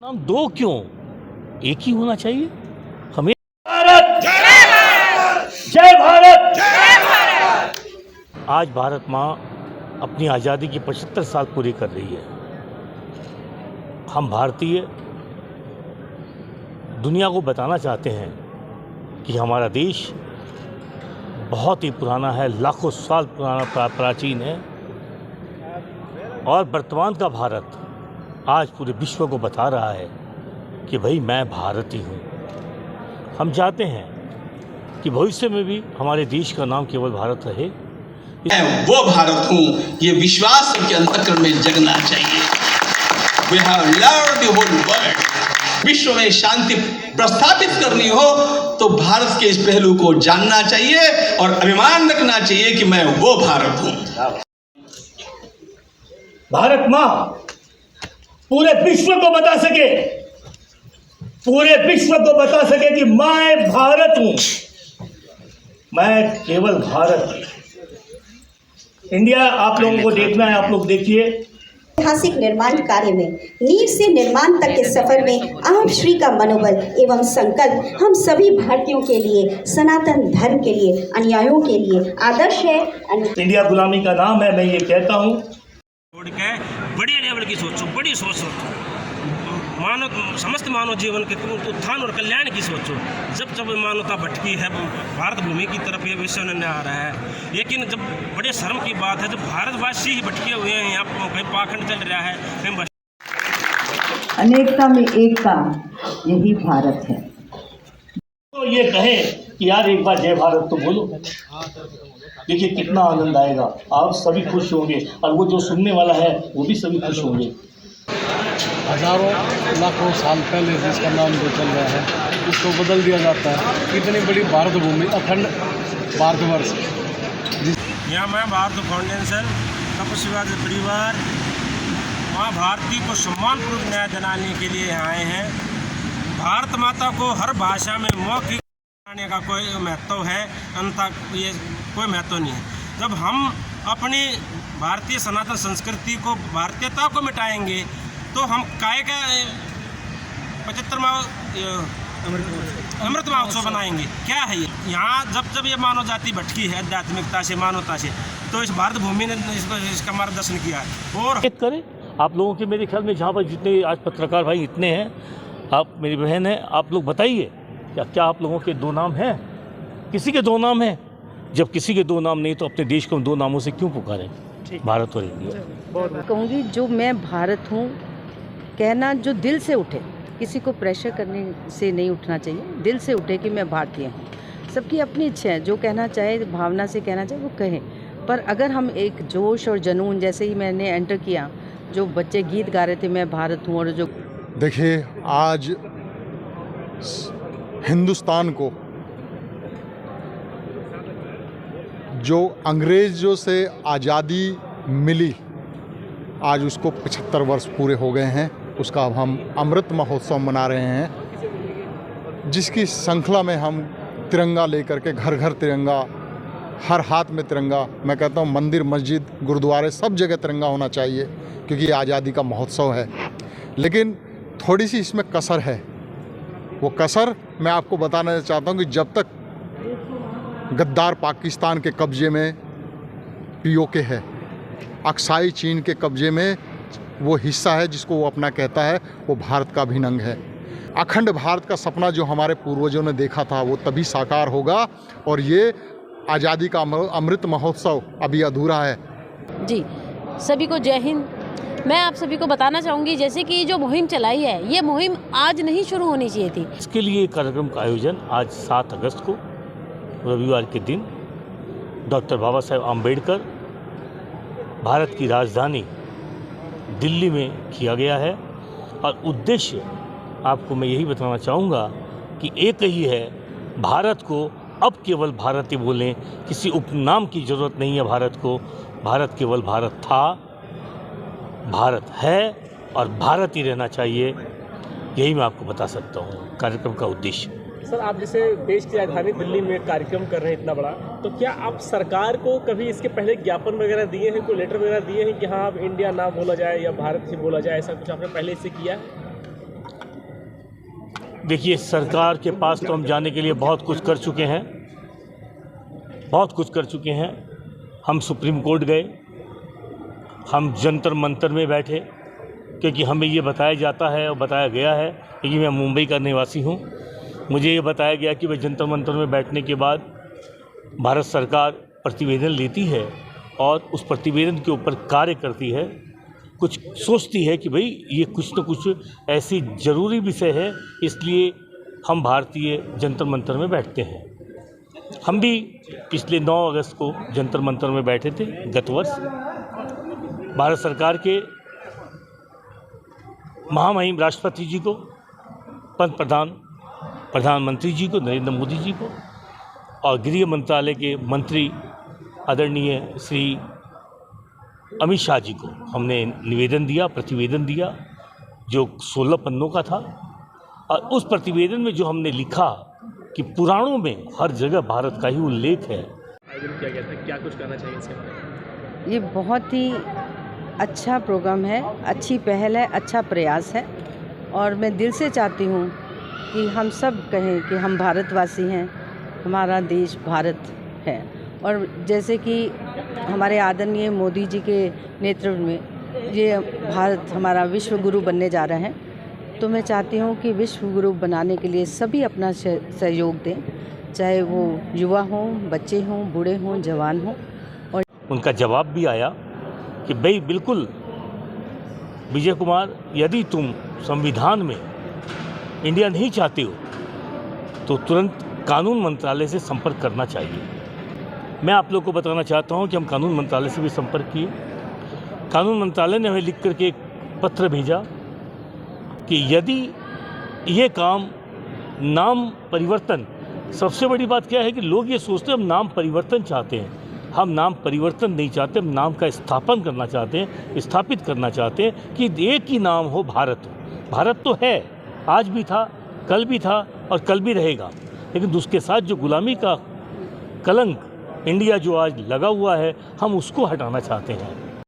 नाम दो क्यों, एक ही होना चाहिए। हमें भारत जय भारत, जय भारत, जय भारत। आज भारत माँ अपनी आज़ादी की 75 साल पूरी कर रही है। हम भारतीय दुनिया को बताना चाहते हैं कि हमारा देश बहुत ही पुराना है, लाखों साल पुराना प्राचीन है। और वर्तमान का भारत आज पूरे विश्व को बता रहा है कि भाई मैं भारतीय हूँ। हम चाहते हैं कि भविष्य में भी हमारे देश का नाम केवल भारत रहे। मैं वो भारत हूँ, ये विश्वास सबके अंतःकरण में जगना चाहिए। We have loved the whole world। विश्व में शांति प्रस्थापित करनी हो तो भारत के इस पहलू को जानना चाहिए और अभिमान रखना चाहिए कि मैं वो भारत हूँ। भारत माँ पूरे विश्व को बता सके, पूरे विश्व को बता सके कि मैं भारत हूँ, मैं केवल भारत। इंडिया आप लोगों को देखना है, आप लोग देखिए। ऐतिहासिक निर्माण कार्य में नींव से निर्माण तक के सफर में आप श्री का मनोबल एवं संकल्प हम सभी भारतीयों के लिए, सनातन धर्म के लिए, अनुयायियों के लिए आदर्श है। इंडिया गुलामी का नाम है, मैं ये कहता हूँ। बड़ी लेवल की सोचो, बड़ी सोच सोचो, मानव समस्त मानव जीवन के उत्थान और कल्याण की सोचो। जब मानवता भटकी है भारत भूमि की तरफ ये विश्व ने आ रहा है, लेकिन जब बड़े शर्म की बात है जब भारतवासी ही भटके हुए हैं, यहाँ कहीं पाखंड चल रहा है, कहीं अनेकता में एकता, यही भारत है। तो ये कहें कि यार एक बार जय भारत तो बोलो, देखिए कितना आनंद आएगा, आप सभी खुश होंगे और वो जो सुनने वाला है वो भी सभी खुश होंगे। हजारों लाखों साल पहले जिसका नाम जो चल रहा है उसको बदल दिया जाता है। इतनी बड़ी भारत भूमि, अखंड भारतवर्ष। यहाँ मैं भारत फाउंडेशन तपस्वी परिवार माँ भारती को सम्मानपूर्वक न्याय दिलाने के लिए आए हैं। भारत माता को हर भाषा में मौखिक बनाने का कोई महत्व है, अन्यथा ये कोई महत्व नहीं है। जब हम अपनी भारतीय सनातन संस्कृति को, भारतीयता को मिटाएंगे तो हम काय का 75वां अमृत महोत्सव बनाएंगे। क्या है ये? यहाँ जब ये मानव जाति भटकी है आध्यात्मिकता से, मानवता से, तो इस भारत भूमि ने इसका मार्गदर्शन किया है। और एक करें आप लोगों के, मेरे ख्याल में जहाँ पर जितने आज पत्रकार भाई इतने हैं, आप मेरी बहन हैं, आप लोग बताइए क्या आप लोगों के दो नाम हैं? किसी के दो नाम हैं? जब किसी के दो नाम नहीं तो अपने देश को हम दो नामों से क्यों पुकारें, भारत और इंडिया। कहूँगी जो मैं भारत हूँ कहना जो दिल से उठे, किसी को प्रेशर करने से नहीं उठना चाहिए, दिल से उठे कि मैं भारतीय हूँ। सबकी अपनी इच्छा है, जो कहना चाहे, भावना से कहना चाहे वो कहे। पर अगर हम एक जोश और जुनून, जैसे ही मैंने एंटर किया, जो बच्चे गीत गा रहे थे मैं भारत हूँ, और जो देखिए आज हिंदुस्तान को जो अंग्रेज़ों से आज़ादी मिली, आज उसको 75 वर्ष पूरे हो गए हैं। उसका अब हम अमृत महोत्सव मना रहे हैं, जिसकी श्रृंखला में हम तिरंगा लेकर के, घर घर तिरंगा, हर हाथ में तिरंगा। मैं कहता हूँ मंदिर, मस्जिद, गुरुद्वारे, सब जगह तिरंगा होना चाहिए, क्योंकि ये आज़ादी का महोत्सव है। लेकिन थोड़ी सी इसमें कसर है। वो कसर मैं आपको बताना चाहता हूँ कि जब तक गद्दार पाकिस्तान के कब्ज़े में पीओके है, अक्साई चीन के कब्ज़े में वो हिस्सा है जिसको वो अपना कहता है, वो भारत का अभिन्न अंग है। अखंड भारत का सपना जो हमारे पूर्वजों ने देखा था वो तभी साकार होगा, और ये आज़ादी का अमृत महोत्सव अभी अधूरा है। जी, सभी को जय हिंद। मैं आप सभी को बताना चाहूँगी, जैसे कि जो मुहिम चलाई है, ये मुहिम आज नहीं शुरू होनी चाहिए थी। इसके लिए कार्यक्रम का आयोजन आज 7 अगस्त को रविवार के दिन डॉक्टर बाबा साहेब आम्बेडकर भारत की राजधानी दिल्ली में किया गया है। और उद्देश्य आपको मैं यही बताना चाहूँगा कि एक ही है, भारत को अब केवल भारत ही बोलें, किसी उपनाम की ज़रूरत नहीं है भारत को। भारत केवल भारत था, भारत है और भारत ही रहना चाहिए। यही मैं आपको बता सकता हूँ कार्यक्रम का उद्देश्य। सर, आप जैसे देश की राजधानी दिल्ली में कार्यक्रम कर रहे हैं इतना बड़ा, तो क्या आप सरकार को कभी इसके पहले ज्ञापन वगैरह दिए हैं, कोई लेटर वगैरह दिए हैं कि हाँ अब इंडिया ना बोला जाए या भारत ही बोला जाए, ऐसा कुछ आपने पहले इससे किया है? देखिए, सरकार के पास तो हम जाने के लिए बहुत कुछ कर चुके हैं, बहुत कुछ कर चुके हैं। हम सुप्रीम कोर्ट गए, हम जंतर मंतर में बैठे, क्योंकि हमें ये बताया जाता है और बताया गया है कि मैं मुंबई का निवासी हूँ। मुझे ये बताया गया कि भाई जंतर मंतर में बैठने के बाद भारत सरकार प्रतिवेदन लेती है और उस प्रतिवेदन के ऊपर कार्य करती है, कुछ सोचती है कि भाई ये कुछ न कुछ ऐसी ज़रूरी विषय है, इसलिए हम भारतीय जंतर मंतर में बैठते हैं। हम भी पिछले 9 अगस्त को जंतर मंतर में बैठे थे गत वर्ष। भारत सरकार के महामहिम राष्ट्रपति जी को, प्रधानमंत्री जी को, नरेंद्र मोदी जी को, और गृह मंत्रालय के मंत्री आदरणीय श्री अमित शाह जी को हमने निवेदन दिया, प्रतिवेदन दिया, जो 16 पन्नों का था। और उस प्रतिवेदन में जो हमने लिखा कि पुराणों में हर जगह भारत का ही उल्लेख है। आयोजन किया गया था, क्या कुछ करना चाहिए इसके बारे में? ये बहुत ही अच्छा प्रोग्राम है, अच्छी पहल है, अच्छा प्रयास है, और मैं दिल से चाहती हूँ कि हम सब कहें कि हम भारतवासी हैं, हमारा देश भारत है। और जैसे कि हमारे आदरणीय मोदी जी के नेतृत्व में ये भारत हमारा विश्व गुरु बनने जा रहा है, तो मैं चाहती हूँ कि विश्व गुरु बनाने के लिए सभी अपना सहयोग दें, चाहे वो युवा हों, बच्चे हों, बूढ़े हों, जवान हों। और उनका जवाब भी आया कि भाई बिल्कुल विजय कुमार, यदि तुम संविधान में इंडिया नहीं चाहते हो तो तुरंत कानून मंत्रालय से संपर्क करना चाहिए। मैं आप लोग को बताना चाहता हूं कि हम कानून मंत्रालय से भी संपर्क किए। कानून मंत्रालय ने हमें लिख करके एक पत्र भेजा कि यदि ये काम नाम परिवर्तन, सबसे बड़ी बात क्या है कि लोग ये सोचते हैं हम नाम परिवर्तन चाहते हैं। हम नाम परिवर्तन नहीं चाहते, हम नाम का स्थापन करना चाहते हैं, स्थापित करना चाहते हैं कि एक ही नाम हो, भारत हो। भारत तो है, आज भी था, कल भी था और कल भी रहेगा, लेकिन उसके साथ जो गुलामी का कलंक इंडिया जो आज लगा हुआ है, हम उसको हटाना चाहते हैं।